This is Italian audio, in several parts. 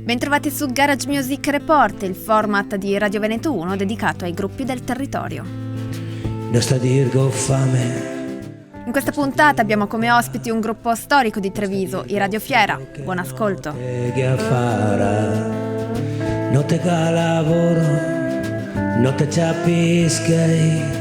Bentrovati su Garage Music Report, il format di Radio Veneto 1 dedicato ai gruppi del territorio. In questa puntata abbiamo come ospiti un gruppo storico di Treviso, i Radio Fiera. Buon ascolto. Notte che lavoro, notte ciapischi,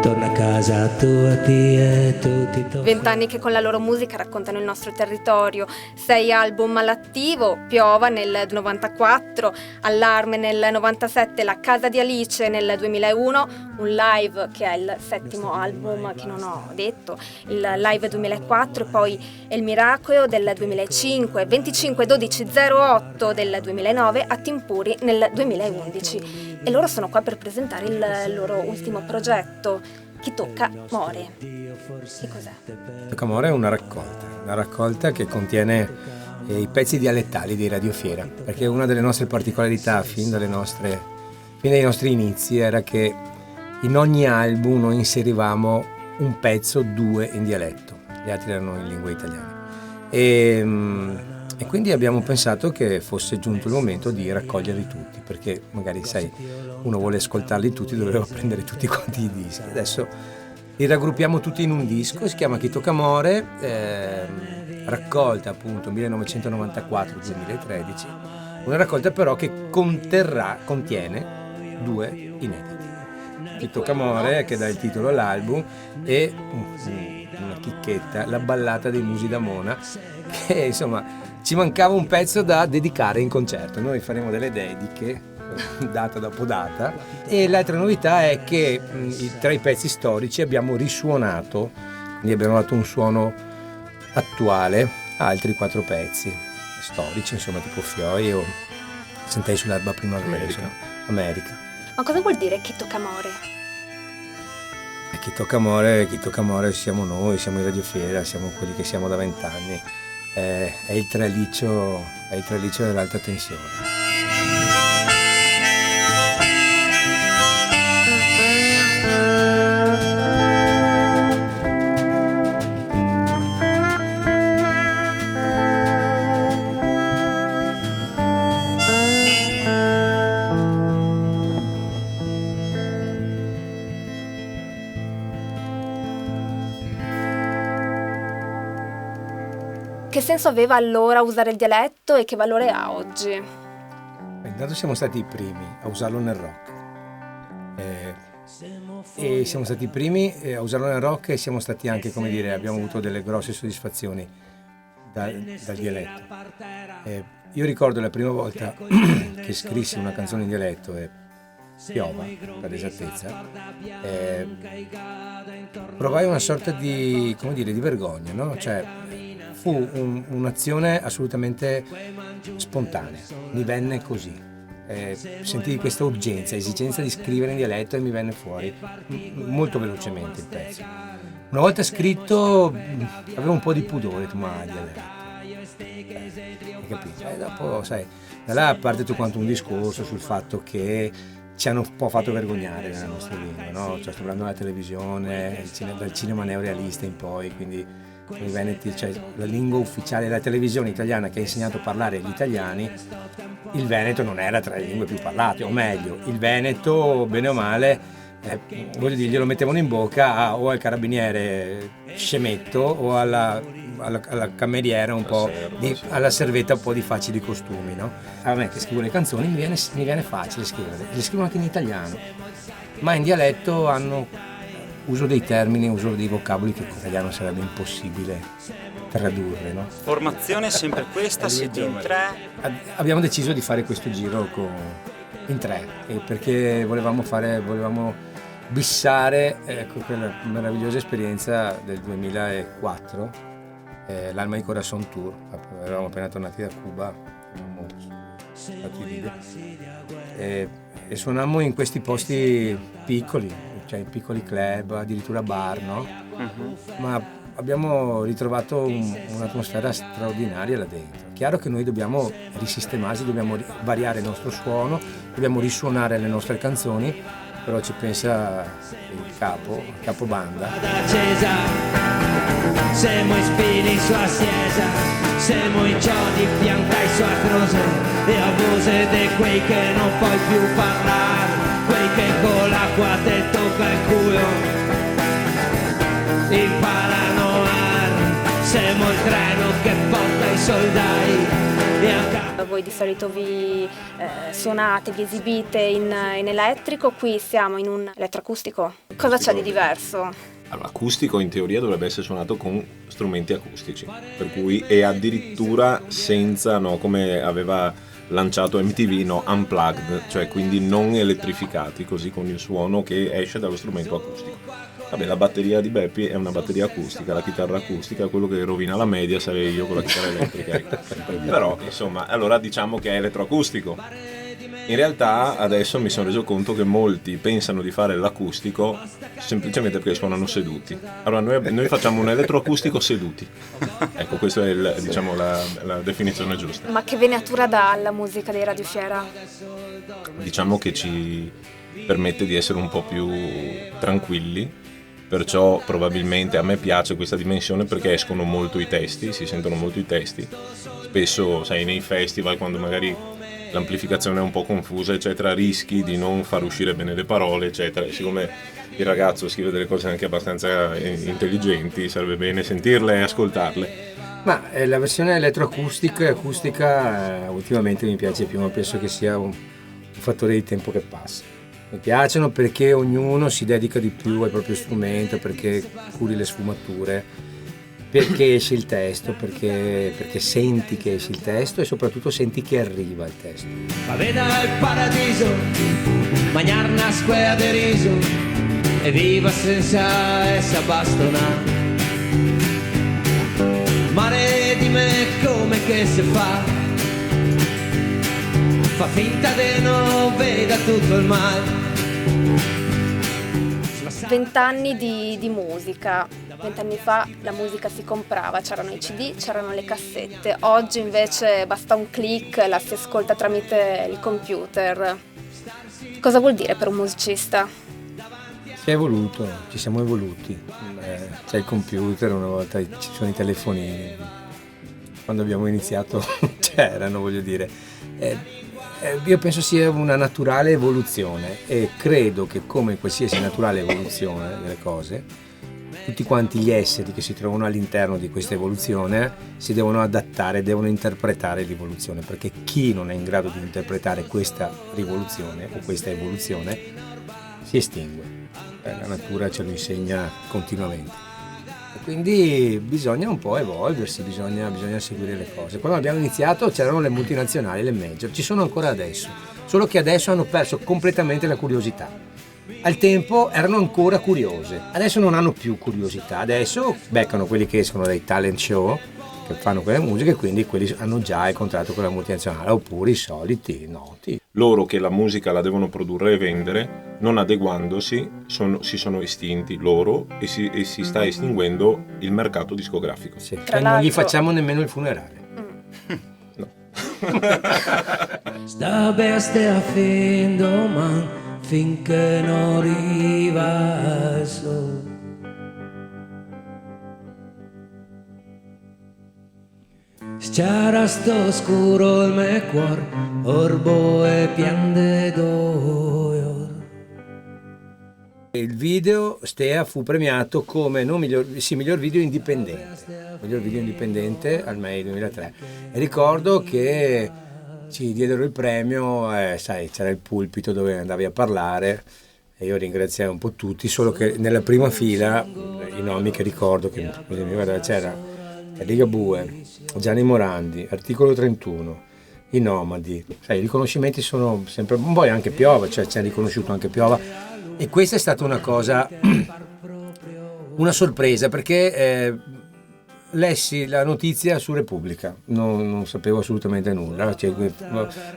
torna a casa tua e tutti 20 anni che con la loro musica raccontano il nostro territorio, 6 album all'attivo, Piova nel 94, Allarme nel 97, La casa di Alice nel 2001, un live che è il 7° album che non ho detto, il live 2004 e poi Il Miracolo del 2005, 25-12-08 del 2009, a Timpuri nel 2011 e loro sono qua per presentare il loro ultimo progetto. Chi tocca muore. Che cos'è? Tocca muore è una raccolta che contiene i pezzi dialettali di Radio Fiera, perché una delle nostre particolarità fin dai nostri inizi era che in ogni album noi inserivamo un pezzo, 2 in dialetto, gli altri erano in lingua italiana e quindi abbiamo pensato che fosse giunto il momento di raccoglierli tutti, perché magari sai, uno vuole ascoltarli tutti, doveva prendere tutti quanti i dischi. Adesso li raggruppiamo tutti in un disco, si chiama Chi tocca muore, raccolta appunto 1994-2013, una raccolta però che contiene 2 inediti. Chi tocca muore, che dà il titolo all'album, e una chicchetta, La ballata dei Musi d'Amona, che insomma ci mancava un pezzo da dedicare in concerto. Noi faremo delle dediche data dopo data, e l'altra novità è che tra i pezzi storici abbiamo risuonato, quindi abbiamo dato un suono attuale a altri 4 pezzi storici, insomma, tipo Fioi o Sentai sull'erba primavera, America. Ma cosa vuol dire Chi tocca muore? Chi tocca muore siamo noi, siamo i Radio Fiera, siamo quelli che siamo da 20 anni. È il traliccio dell'alta tensione. Che senso aveva allora usare il dialetto e che valore ha oggi? Intanto siamo stati i primi a usarlo nel rock, e siamo stati i primi a usarlo nel rock, e siamo stati anche, come dire, abbiamo avuto delle grosse soddisfazioni dal dialetto. Io ricordo la prima volta che scrissi una canzone in dialetto, Piova per esattezza, provai una sorta di, come dire, di vergogna, no? Cioè, fu un'azione assolutamente spontanea, mi venne così, sentii questa urgenza, esigenza di scrivere in dialetto e mi venne fuori molto velocemente il pezzo. Una volta scritto avevo un po' di pudore, ma dialetto, hai capito? E dopo, sai, da là parte tutto quanto un discorso sul fatto che ci hanno un po' fatto vergognare nella nostra lingua, no? Cioè, sto parlando della televisione, dal cinema neorealista in poi, quindi i veneti, cioè la lingua ufficiale della televisione italiana che ha insegnato a parlare gli italiani, il veneto non era tra le lingue più parlate, o meglio, il veneto, bene o male, voglio dire, glielo mettevano in bocca o al carabiniere scemetto o alla cameriera un po', alla servetta un po' di facili costumi, no? A me che scrivo le canzoni mi viene facile scriverle, le scrivo anche in italiano, ma in dialetto uso dei termini, uso dei vocaboli che in italiano sarebbe impossibile tradurre, no? Formazione sempre questa, siete in 3? Abbiamo deciso di fare questo giro in 3, perché volevamo bissare quella meravigliosa esperienza del 2004, l'Alma di Corazon Tour. Eravamo appena tornati da Cuba, eravamo stati lì e suonammo in questi posti piccoli, cioè in piccoli club, addirittura bar, no? Uh-huh. Ma abbiamo ritrovato un'atmosfera straordinaria là dentro. Chiaro che noi dobbiamo risistemarci, dobbiamo variare il nostro suono, dobbiamo risuonare le nostre canzoni, però ci pensa il capobanda. Siamo ispiri sua siesa. siamo i giorni fianco ai suoi cose e a voce di quei che non puoi più parlare, quei che con l'acqua te tocca il culo, imparano a, siamo il treno che porta i soldati. Voi di solito vi suonate, vi esibite in elettrico, qui siamo in un elettroacustico. Cosa c'è di diverso? Allora, l'acustico in teoria dovrebbe essere suonato con strumenti acustici, per cui è addirittura senza, no, come aveva lanciato MTV, no, unplugged, cioè quindi non elettrificati, così con il suono che esce dallo strumento acustico. Vabbè, la batteria di Beppi è una batteria acustica, la chitarra acustica, quello che rovina la media sarei io con la chitarra elettrica. Ecco. Però, insomma, allora diciamo che è elettroacustico. In realtà adesso mi sono reso conto che molti pensano di fare l'acustico semplicemente perché suonano seduti. Allora noi facciamo un elettroacustico seduti. Ecco, questa è diciamo, la definizione giusta. Ma che venatura dà alla musica dei Radiofiera? Diciamo che ci permette di essere un po' più tranquilli. Perciò probabilmente a me piace questa dimensione perché escono molto i testi, si sentono molto i testi. Spesso, sai, nei festival quando magari l'amplificazione è un po' confusa, eccetera, rischi di non far uscire bene le parole, eccetera. E siccome il ragazzo scrive delle cose anche abbastanza intelligenti, sarebbe bene sentirle e ascoltarle. Ma la versione elettroacustica e acustica ultimamente mi piace più, ma penso che sia un fattore di tempo che passa. Mi piacciono perché ognuno si dedica di più al proprio strumento, perché curi le sfumature, perché esce il testo, perché senti che esce il testo e soprattutto senti che arriva il testo. Ma veda il paradiso, mangiare una squadra di riso e viva senza essa bastonare. Mare di me come che si fa finta di non veda tutto il male. 20 anni di musica. 20 anni fa la musica si comprava, c'erano i CD, c'erano le cassette. Oggi invece basta un click, la si ascolta tramite il computer. Cosa vuol dire per un musicista? Si è evoluto, ci siamo evoluti. C'è il computer, una volta ci sono i telefonini. Quando abbiamo iniziato c'erano, voglio dire. Io penso sia una naturale evoluzione e credo che come qualsiasi naturale evoluzione delle cose, tutti quanti gli esseri che si trovano all'interno di questa evoluzione si devono adattare, devono interpretare l'evoluzione, perché chi non è in grado di interpretare questa rivoluzione o questa evoluzione si estingue. La natura ce lo insegna continuamente. Quindi bisogna un po' evolversi, bisogna seguire le cose. Quando abbiamo iniziato c'erano le multinazionali, le major, ci sono ancora adesso, solo che adesso hanno perso completamente la curiosità. Al tempo erano ancora curiose, adesso non hanno più curiosità, adesso beccano quelli che escono dai talent show, che fanno quelle musiche, quindi quelli hanno già il contratto con la multinazionale, oppure i soliti noti. Loro che la musica la devono produrre e vendere, non adeguandosi, si sono estinti loro e si sta estinguendo il mercato discografico. Sì. E non gli facciamo nemmeno il funerale. No. Sta bestia fin domani, finché non arriva il sole. C'era sto scuro il mio cuore, orbo e piande d'oio. Il video Stea fu premiato come miglior video indipendente al MEI 2003 e ricordo che ci diedero il premio, sai, c'era il pulpito dove andavi a parlare e io ringraziai un po' tutti, solo che nella prima fila i nomi che ricordo che c'era Ligabue, Gianni Morandi, Articolo 31, i Nomadi. Sai, i riconoscimenti sono sempre, poi anche Piova, cioè ci ha riconosciuto anche Piova, e questa è stata una cosa, una sorpresa, perché lessi la notizia su Repubblica, non sapevo assolutamente nulla, cioè,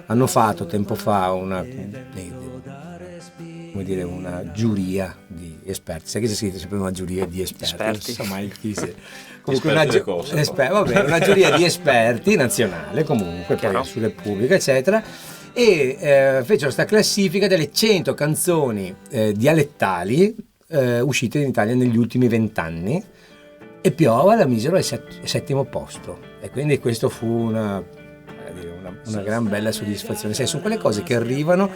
hanno fatto tempo fa una giuria di esperti, sai che c'è scritto sempre una giuria di esperti. Non so mai chi sia. Comunque una giuria di esperti nazionale, comunque poi su Repubblica eccetera, e fecero questa classifica delle 100 canzoni dialettali uscite in Italia negli ultimi 20 anni, e piova la misero al settimo posto, e quindi questo fu una gran bella soddisfazione. Sai, sono quelle cose che arrivano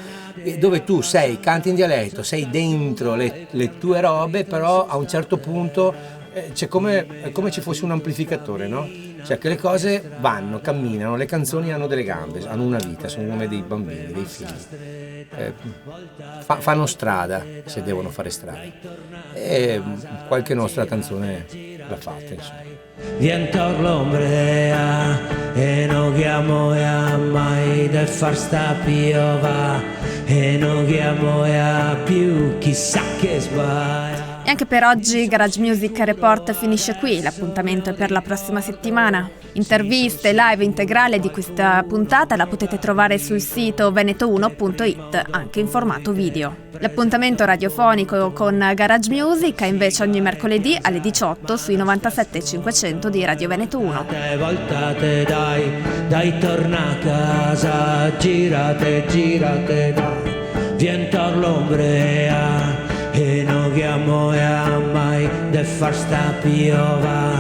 dove tu canti in dialetto, sei dentro le tue robe, però a un certo punto c'è come ci fosse un amplificatore, no? Cioè che le cose vanno, camminano, le canzoni hanno delle gambe, hanno una vita, sono come dei bambini, dei figli. Fanno strada se devono fare strada. E qualche nostra canzone l'ha fatta, insomma. Viento l'ombrea e non chiamo mai del far sta piova e non chiamo più chissà che sbaglia. E anche per oggi Garage Music Report finisce qui, l'appuntamento è per la prossima settimana. Interviste, live integrale di questa puntata la potete trovare sul sito veneto1.it, anche in formato video. L'appuntamento radiofonico con Garage Music è invece ogni mercoledì alle 18 sui 97.500 di Radio Veneto 1. Voltate dai torna a casa, girate dai, viento l'ombrea e non chiamo mai del far sta piova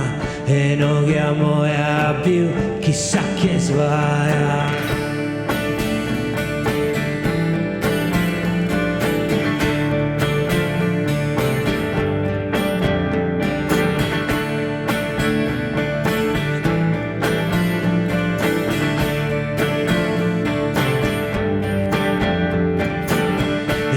e non chiamo più chissà che sbaglia.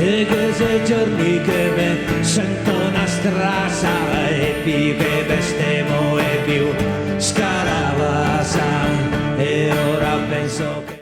E che sei giorni che me sento una strasa e più che bestemo e più scaravasa e ora penso